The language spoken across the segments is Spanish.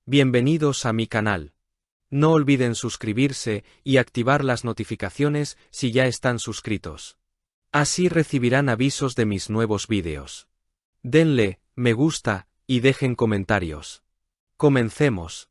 Bienvenidos a mi canal. No olviden suscribirse y activar las notificaciones si ya están suscritos. Así recibirán avisos de mis nuevos vídeos. Denle me gusta y dejen comentarios. Comencemos.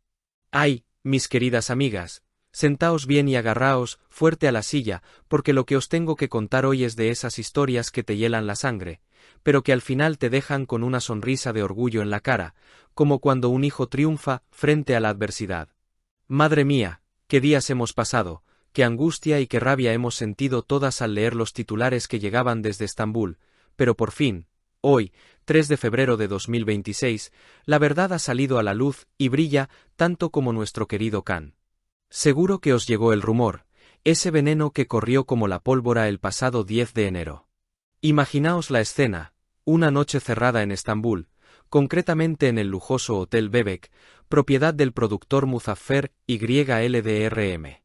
Ay, mis queridas amigas, sentaos bien y agarraos fuerte a la silla, porque lo que os tengo que contar hoy es de esas historias que te hielan la sangre, pero que al final te dejan con una sonrisa de orgullo en la cara, como cuando un hijo triunfa frente a la adversidad. Madre mía, qué días hemos pasado, qué angustia y qué rabia hemos sentido todas al leer los titulares que llegaban desde Estambul, pero por fin, hoy, 3 de febrero de 2026, la verdad ha salido a la luz y brilla tanto como nuestro querido Can. Seguro que os llegó el rumor, ese veneno que corrió como la pólvora el pasado 10 de enero. Imaginaos la escena, una noche cerrada en Estambul, concretamente en el lujoso Hotel Bebek, propiedad del productor Muzaffer YLDRM.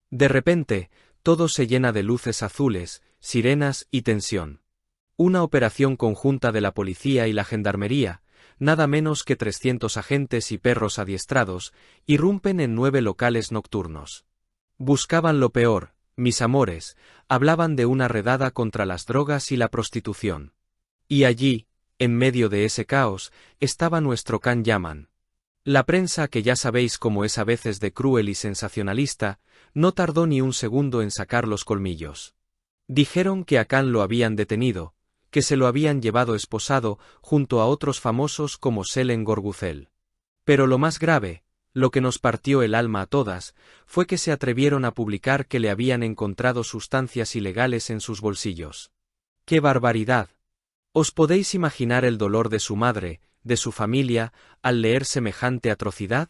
De repente, todo se llena de luces azules, sirenas y tensión. Una operación conjunta de la policía y la gendarmería, nada menos que 300 agentes y perros adiestrados, irrumpen en 9 locales nocturnos. Buscaban lo peor, mis amores, hablaban de una redada contra las drogas y la prostitución. Y allí, en medio de ese caos, estaba nuestro Can Yaman. La prensa, que ya sabéis cómo es a veces de cruel y sensacionalista, no tardó ni un segundo en sacar los colmillos. Dijeron que a Can lo habían detenido, que se lo habían llevado esposado junto a otros famosos como Selen Gorguzel. Pero lo más grave, lo que nos partió el alma a todas, fue que se atrevieron a publicar que le habían encontrado sustancias ilegales en sus bolsillos. ¡Qué barbaridad! ¿Os podéis imaginar el dolor de su madre, de su familia, al leer semejante atrocidad?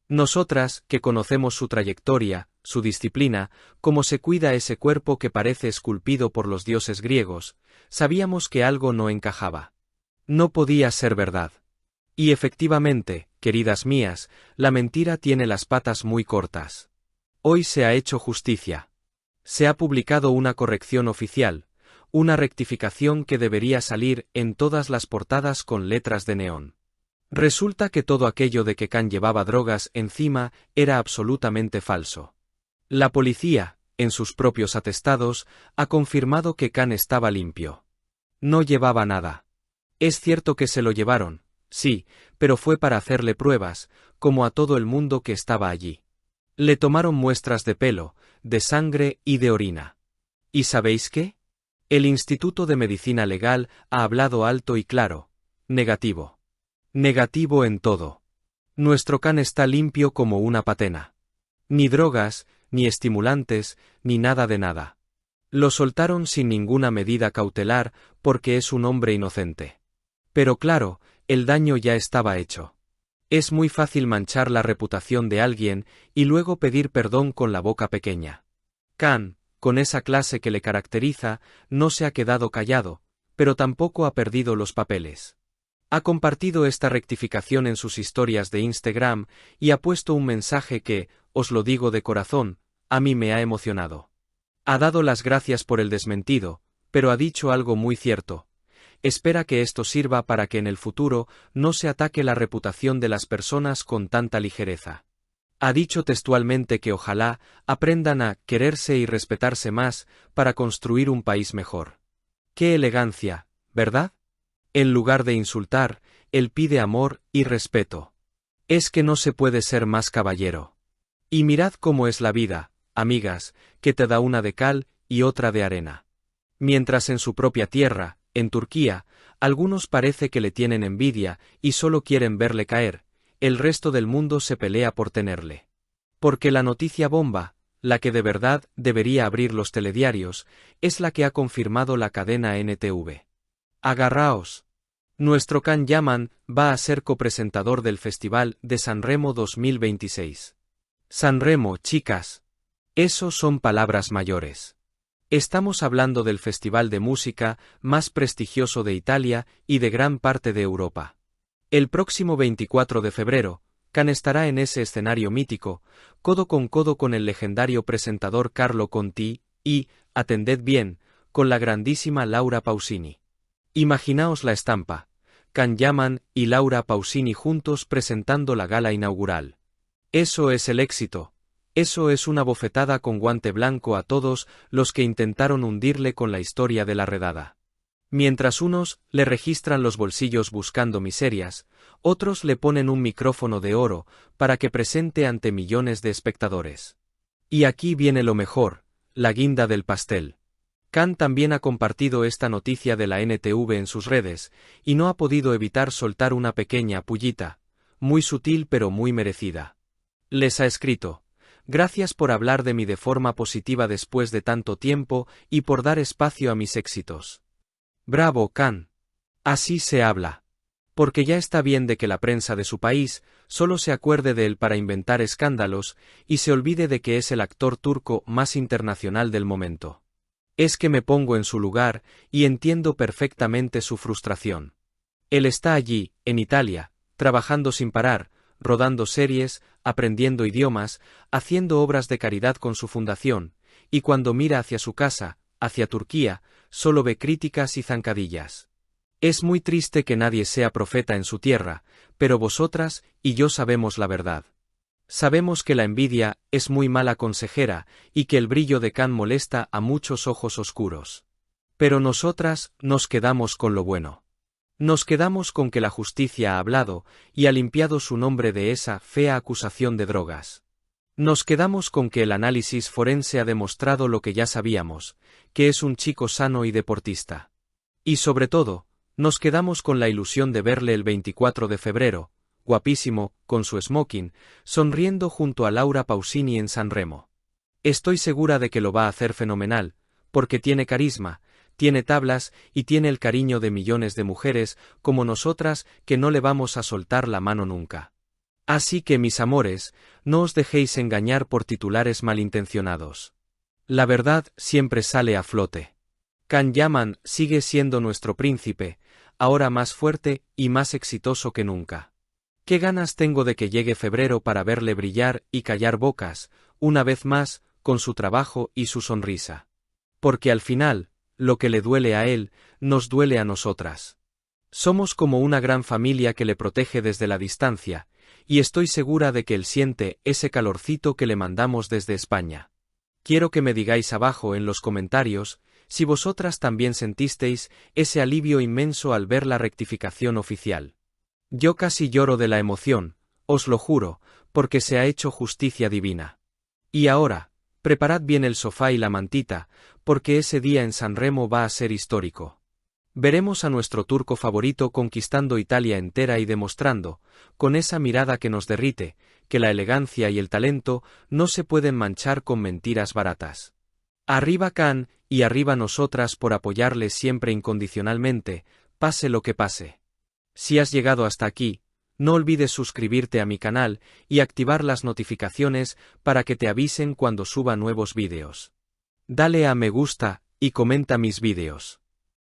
Nosotras, que conocemos su trayectoria, su disciplina, cómo se cuida ese cuerpo que parece esculpido por los dioses griegos, sabíamos que algo no encajaba. No podía ser verdad. Y efectivamente, queridas mías, la mentira tiene las patas muy cortas. Hoy se ha hecho justicia. Se ha publicado una corrección oficial, una rectificación que debería salir en todas las portadas con letras de neón. Resulta que todo aquello de que Can llevaba drogas encima era absolutamente falso. La policía, en sus propios atestados, ha confirmado que Can estaba limpio. No llevaba nada. Es cierto que se lo llevaron, sí, pero fue para hacerle pruebas, como a todo el mundo que estaba allí. Le tomaron muestras de pelo, de sangre y de orina. ¿Y sabéis qué? El Instituto de Medicina Legal ha hablado alto y claro. Negativo. Negativo en todo. Nuestro Can está limpio como una patena. Ni drogas, ni estimulantes, ni nada de nada. Lo soltaron sin ninguna medida cautelar porque es un hombre inocente. Pero claro, el daño ya estaba hecho. Es muy fácil manchar la reputación de alguien y luego pedir perdón con la boca pequeña. Can, con esa clase que le caracteriza, no se ha quedado callado, pero tampoco ha perdido los papeles. Ha compartido esta rectificación en sus historias de Instagram y ha puesto un mensaje que, os lo digo de corazón, a mí me ha emocionado. Ha dado las gracias por el desmentido, pero ha dicho algo muy cierto. Espera que esto sirva para que en el futuro no se ataque la reputación de las personas con tanta ligereza. Ha dicho textualmente que ojalá aprendan a quererse y respetarse más para construir un país mejor. ¡Qué elegancia!, ¿verdad? En lugar de insultar, él pide amor y respeto. Es que no se puede ser más caballero. Y mirad cómo es la vida, amigas, que te da una de cal y otra de arena. Mientras en su propia tierra, en Turquía, algunos parece que le tienen envidia y solo quieren verle caer, el resto del mundo se pelea por tenerle. Porque la noticia bomba, la que de verdad debería abrir los telediarios, es la que ha confirmado la cadena NTV. Agarraos. Nuestro Can Yaman va a ser copresentador del Festival de Sanremo 2026. Sanremo, chicas. Eso son palabras mayores. Estamos hablando del festival de música más prestigioso de Italia y de gran parte de Europa. El próximo 24 de febrero, Can estará en ese escenario mítico, codo con el legendario presentador Carlo Conti y, atended bien, con la grandísima Laura Pausini. Imaginaos la estampa. Can Yaman y Laura Pausini juntos presentando la gala inaugural. Eso es el éxito. Eso es una bofetada con guante blanco a todos los que intentaron hundirle con la historia de la redada. Mientras unos le registran los bolsillos buscando miserias, otros le ponen un micrófono de oro para que presente ante millones de espectadores. Y aquí viene lo mejor, la guinda del pastel. Can también ha compartido esta noticia de la NTV en sus redes, y no ha podido evitar soltar una pequeña pullita, muy sutil pero muy merecida. Les ha escrito: gracias por hablar de mí de forma positiva después de tanto tiempo y por dar espacio a mis éxitos. Bravo, Can. Así se habla. Porque ya está bien de que la prensa de su país solo se acuerde de él para inventar escándalos y se olvide de que es el actor turco más internacional del momento. Es que me pongo en su lugar y entiendo perfectamente su frustración. Él está allí, en Italia, trabajando sin parar, rodando series, aprendiendo idiomas, haciendo obras de caridad con su fundación, y cuando mira hacia su casa, hacia Turquía, solo ve críticas y zancadillas. Es muy triste que nadie sea profeta en su tierra, pero vosotras y yo sabemos la verdad. Sabemos que la envidia es muy mala consejera y que el brillo de Can molesta a muchos ojos oscuros. Pero nosotras nos quedamos con lo bueno. Nos quedamos con que la justicia ha hablado y ha limpiado su nombre de esa fea acusación de drogas. Nos quedamos con que el análisis forense ha demostrado lo que ya sabíamos, que es un chico sano y deportista. Y sobre todo, nos quedamos con la ilusión de verle el 24 de febrero, guapísimo, con su smoking, sonriendo junto a Laura Pausini en San Remo. Estoy segura de que lo va a hacer fenomenal, porque tiene carisma, tiene tablas y tiene el cariño de millones de mujeres como nosotras que no le vamos a soltar la mano nunca. Así que mis amores, no os dejéis engañar por titulares malintencionados. La verdad siempre sale a flote. Can Yaman sigue siendo nuestro príncipe, ahora más fuerte y más exitoso que nunca. Qué ganas tengo de que llegue febrero para verle brillar y callar bocas, una vez más, con su trabajo y su sonrisa. Porque al final, lo que le duele a él, nos duele a nosotras. Somos como una gran familia que le protege desde la distancia, y estoy segura de que él siente ese calorcito que le mandamos desde España. Quiero que me digáis abajo en los comentarios si vosotras también sentisteis ese alivio inmenso al ver la rectificación oficial. Yo casi lloro de la emoción, os lo juro, porque se ha hecho justicia divina. Y ahora, preparad bien el sofá y la mantita, porque ese día en San Remo va a ser histórico. Veremos a nuestro turco favorito conquistando Italia entera y demostrando, con esa mirada que nos derrite, que la elegancia y el talento no se pueden manchar con mentiras baratas. Arriba Can, y arriba nosotras por apoyarle siempre incondicionalmente, pase lo que pase. Si has llegado hasta aquí, no olvides suscribirte a mi canal y activar las notificaciones para que te avisen cuando suba nuevos vídeos. Dale a me gusta y comenta mis vídeos.